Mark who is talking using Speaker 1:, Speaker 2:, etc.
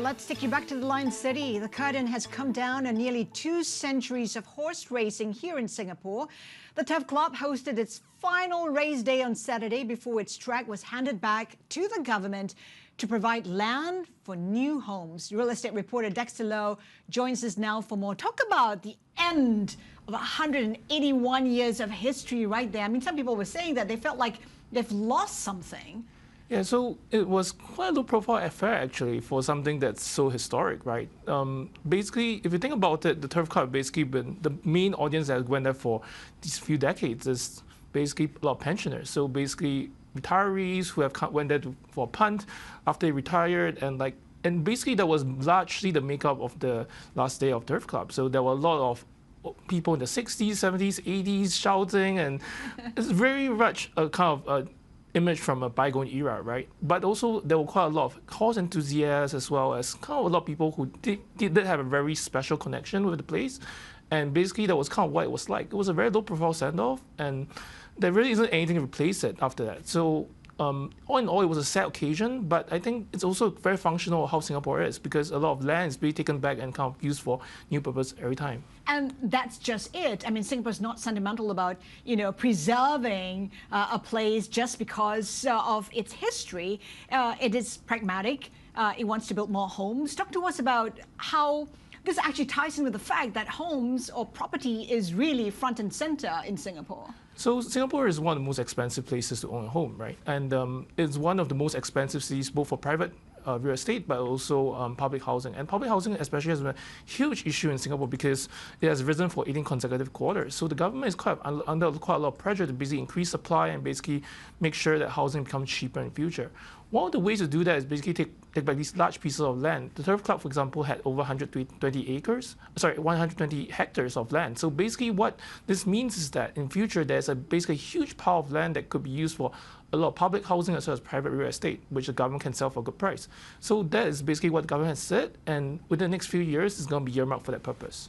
Speaker 1: Let's take you back to the Lion City. The curtain has come down on nearly 2 centuries of horse racing here in Singapore. The Turf Club hosted its final race day on Saturday before its track was handed back to the government to provide land for new homes. Real estate reporter Dexter joins us now for more. Talk about the end of 181 years of history right there. I mean, some people were saying that they felt like they've lost something.
Speaker 2: Yeah, so it was quite a low-profile affair, actually, for something that's so historic, right? Basically, if you think about it, the Turf Club basically been the main audience that went there for these few decades is basically a lot of pensioners. So basically, retirees who have went there for a punt after they retired, and basically that was largely the makeup of the last day of Turf Club. So there were a lot of people in the 60s, 70s, 80s shouting, and it's very much a kind of image from a bygone era, right? But also there were quite a lot of horse enthusiasts as well as kind of a lot of people who did have a very special connection with the place. And basically that was kind of what it was like. It was a very low-profile send-off, and there really isn't anything to replace it after that. So all in all, it was a sad occasion, but I think it's also very functional how Singapore is, because a lot of land is being taken back and kind of used for new purpose every time.
Speaker 1: And that's just it. I mean, Singapore's not sentimental about, preserving a place just because of its history. It is pragmatic. It wants to build more homes. Talk to us about how this actually ties in with the fact that homes or property is really front and center in Singapore.
Speaker 2: So Singapore is one of the most expensive places to own a home, right? And it's one of the most expensive cities both for private real estate, but also public housing. And public housing especially has been a huge issue in Singapore because it has risen for 18 consecutive quarters. So the government is under quite a lot of pressure to basically increase supply and basically make sure that housing becomes cheaper in the future. One of the ways to do that is basically take back these large pieces of land. The Turf Club, for example, had over 120 hectares of land. So basically what this means is that in future, there's basically a huge pile of land that could be used for a lot of public housing as well as private real estate, which the government can sell for a good price. So that is basically what the government has said, and within the next few years, it's going to be earmarked for that purpose.